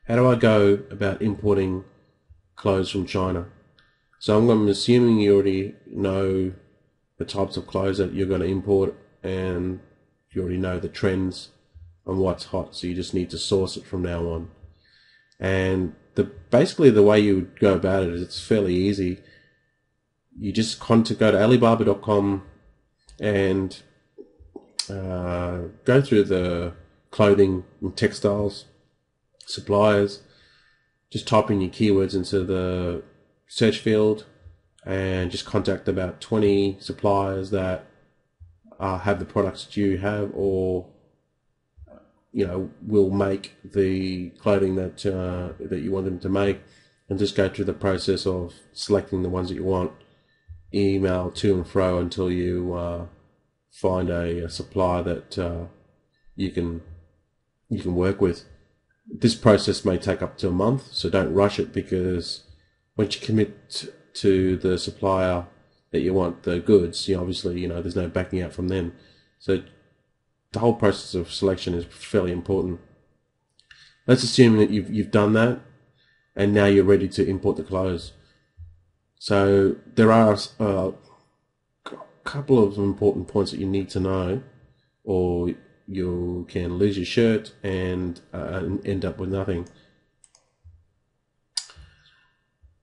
How do I go about importing clothes from China? So I'm assuming you already know the types of clothes that you're going to import, and you already know the trends on what's hot, so you just need to source it from now on. And basically the way you would go about it is it's fairly easy. You just go to Alibaba.com and go through the clothing and textiles suppliers. Just type in your keywords into the search field and just contact about 20 suppliers that have the products that you have, or will make the clothing that that you want them to make, and just go through the process of selecting the ones that you want. Email to and fro until you find a supplier that you can work with. This process may take up to a month, so don't rush it, because once you commit to the supplier that you want the goods, obviously there's no backing out from them. So the whole process of selection is fairly important. Let's assume that you've done that, and now you're ready to import the clothes. So there are a couple of important points that you need to know, or you can lose your shirt and end up with nothing.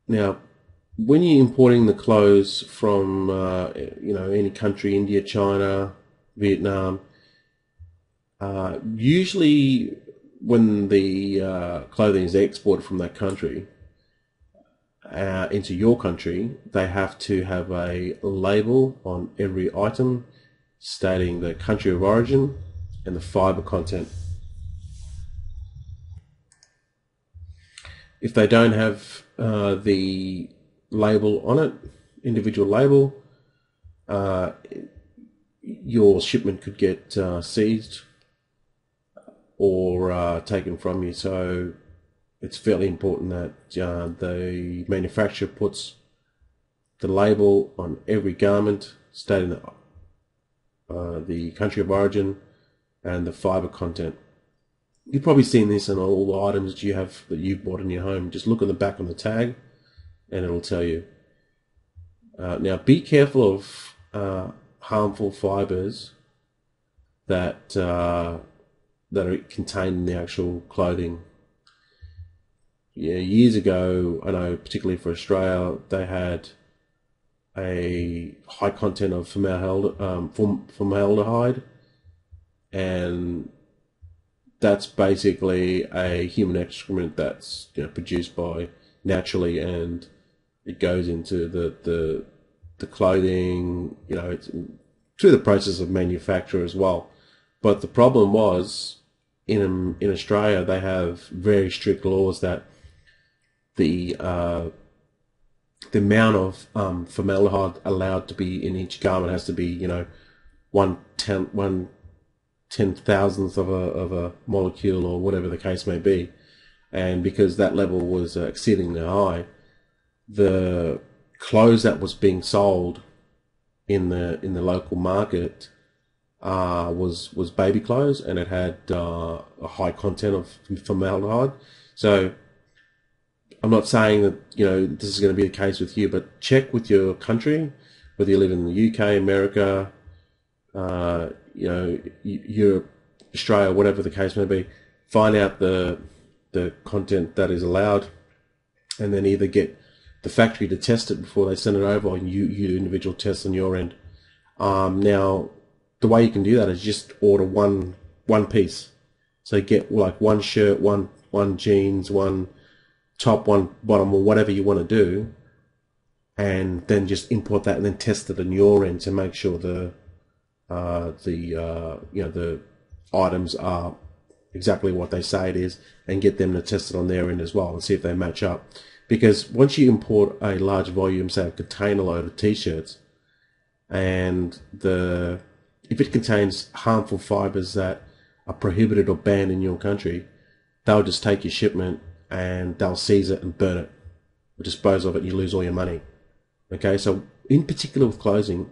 Now, when you're importing the clothes from any country, India, China, Vietnam, usually when the clothing is exported from that country into your country, they have to have a label on every item stating the country of origin and the fiber content. If they don't have the label on it, individual label, your shipment could get seized or taken from you. So it's fairly important that the manufacturer puts the label on every garment stating the country of origin and the fiber content. You've probably seen this in all the items that you've bought in your home. Just look on the back on the tag and it'll tell you. Now be careful of harmful fibers that are contained in the actual clothing. Yeah, years ago, I know particularly for Australia, they had a high content of formaldehyde, and that's basically a human excrement that's produced by naturally, and it goes into the clothing. It's through the process of manufacture as well. But the problem was in Australia, they have very strict laws that the amount of formaldehyde allowed to be in each garment has to be 1/10,000th of a molecule, or whatever the case may be. And because that level was exceedingly high, the clothes that was being sold in the local market was baby clothes, and it had a high content of formaldehyde. So I'm not saying that this is going to be the case with you, but check with your country, whether you live in the UK, America, Europe, Australia, whatever the case may be. Find out the content that is allowed, and then either get the factory to test it before they send it over, or you individual test on your end. Now, the way you can do that is just order one piece. So get like one shirt, one jeans, one top, one bottom, or whatever you want to do, and then just import that and then test it on your end to make sure the items are exactly what they say it is, and get them to test it on their end as well and see if they match up. Because once you import a large volume, say a container load of t-shirts, and if it contains harmful fibers that are prohibited or banned in your country, they'll just take your shipment and they'll seize it and burn it or dispose of it, and you lose all your money. Okay, so in particular with clothing,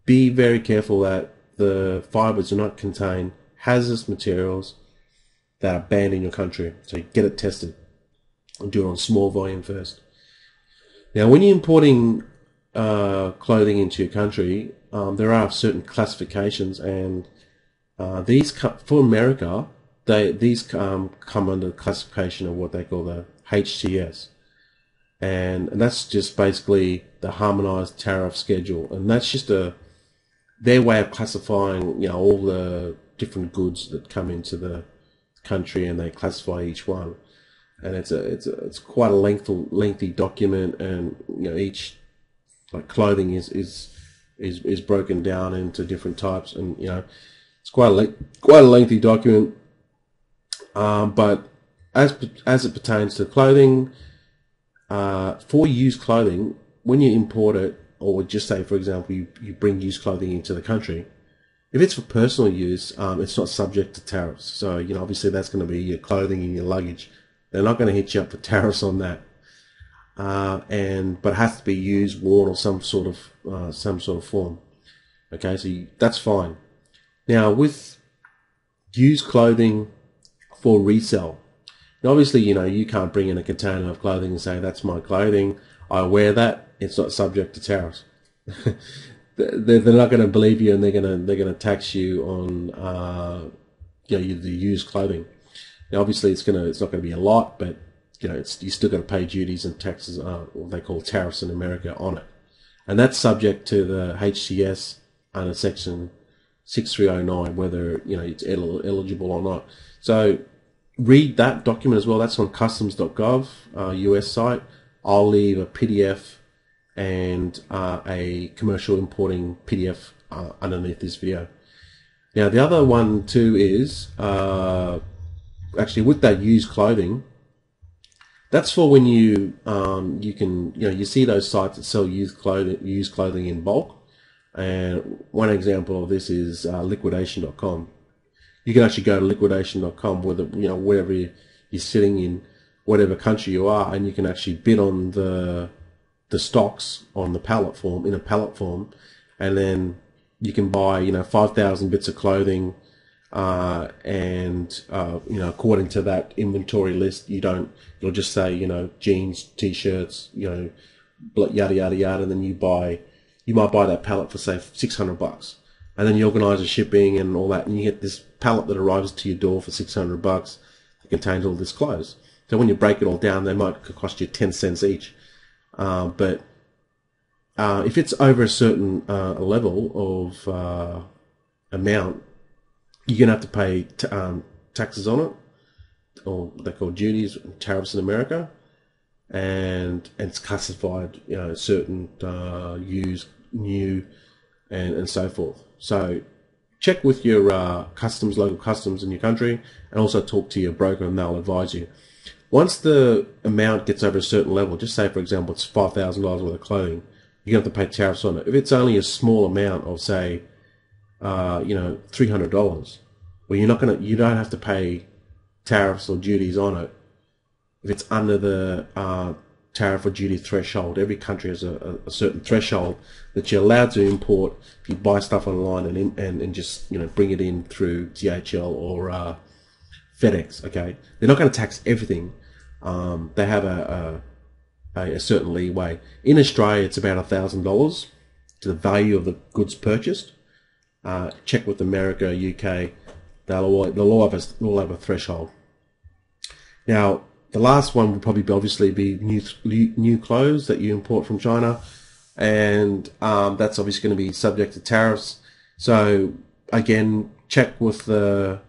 be very careful that the fibers do not contain hazardous materials that are banned in your country. So you get it tested and do it on small volume first. Now, when you're importing clothing into your country, there are certain classifications, and these for America, these come under the classification of what they call the HTS, and that's just basically the Harmonized Tariff Schedule, and that's just their way of classifying, all the different goods that come into the country, and they classify each one. And it's quite a lengthy document, and each clothing is broken down into different types, and it's quite a lengthy document. But as it pertains to clothing, for used clothing, when you import it, or just say, for example, you bring used clothing into the country, if it's for personal use, it's not subject to tariffs. So obviously that's going to be your clothing and your luggage. They're not going to hit you up for tariffs on that, but it has to be used, worn, or some sort of form. Okay, so that's fine. Now, with used clothing for resale, now obviously you can't bring in a container of clothing and say that's my clothing, I wear that. It's not subject to tariffs. They're not going to believe you, and they're going to tax you on the used clothing. Now, obviously, it's not going to be a lot, but you still got to pay duties and taxes, what they call tariffs in America, on it, and that's subject to the HTS under Section 6309, whether it's eligible or not. So read that document as well. That's on customs.gov, US site. I'll leave a PDF and a commercial importing PDF underneath this video. Now, the other one too is actually with that used clothing. That's for when you see those sites that sell used clothing in bulk. And one example of this is liquidation.com. You can actually go to liquidation.com, wherever you're sitting in, whatever country you are, and you can actually bid on the stocks on the pallet form, in a pallet form, and then you can buy 5,000 bits of clothing, and according to that inventory list, it'll just say jeans, t-shirts, yada yada yada, and then you might buy that pallet for say $600, and then you organize the shipping and all that, and you get this pallet that arrives to your door for $600 that contains all this clothes. So when you break it all down, they might cost you 10 cents each. But if it's over a certain level of amount, you're going to have to pay taxes on it, or they call duties, tariffs in America, and it's classified, certain, used, new, and so forth. So check with your local customs in your country, and also talk to your broker, and they'll advise you. Once the amount gets over a certain level, just say for example it's $5,000 worth of clothing, you have to pay tariffs on it. If it's only a small amount of say, $300, well, you don't have to pay tariffs or duties on it. If it's under the tariff or duty threshold, every country has a certain threshold that you're allowed to import if you buy stuff online and just bring it in through DHL or FedEx. Okay, they're not going to tax everything. They have a certain leeway. In Australia, it's about $1,000 to the value of the goods purchased. Check with America, UK. They'll all have a threshold. Now, the last one would probably obviously be new clothes that you import from China, and that's obviously going to be subject to tariffs. So again, check with the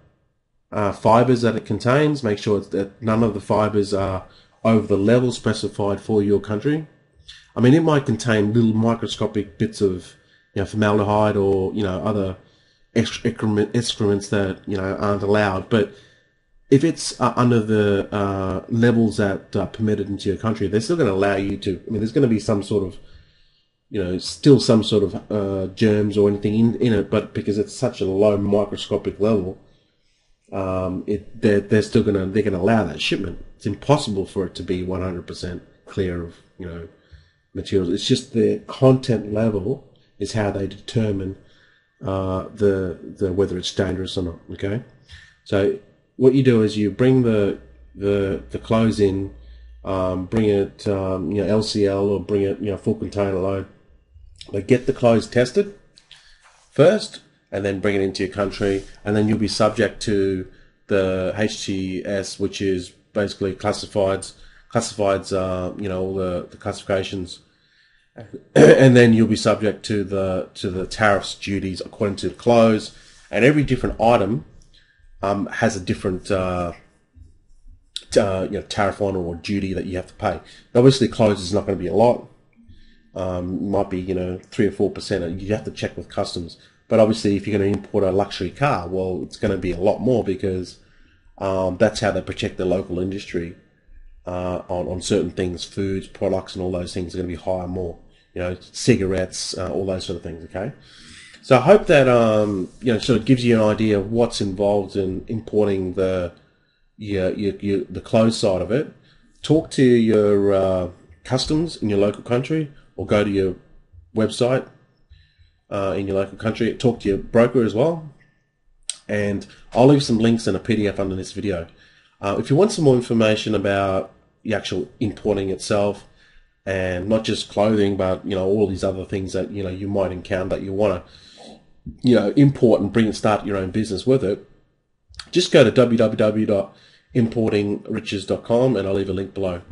fibers that it contains. Make sure that none of the fibers are over the level specified for your country. I mean, it might contain little microscopic bits of formaldehyde or other excrements that aren't allowed, but if it's under the levels that are permitted into your country, they're still going to allow you to. I mean, there's going to be some sort of, still some sort of germs or anything in it, but because it's such a low microscopic level, they're still they're going to allow that shipment. It's impossible for it to be 100% clear of materials. It's just the content level is how they determine the whether it's dangerous or not. Okay, so what you do is you bring the clothes in, bring it LCL, or bring it full container load. But get the clothes tested first, and then bring it into your country, and then you'll be subject to the HTS, which is basically classifieds, all the classifications, and then you'll be subject to the tariffs, duties according to the clothes, and every different item has a different tariff on or duty that you have to pay. Obviously, clothes is not going to be a lot. Might be 3 or 4%. You have to check with customs. But obviously, if you're going to import a luxury car, well, it's going to be a lot more, because that's how they protect the local industry on certain things, foods, products, and all those things are going to be higher, more. Cigarettes, all those sort of things. Okay. So I hope that sort of gives you an idea of what's involved in importing the clothes side of it. Talk to your customs in your local country, or go to your website in your local country. Talk to your broker as well, and I'll leave some links and a PDF under this video. If you want some more information about the actual importing itself, and not just clothing, but all these other things that you might encounter that you want to import and start your own business with it, just go to www.importingriches.com, and I'll leave a link below.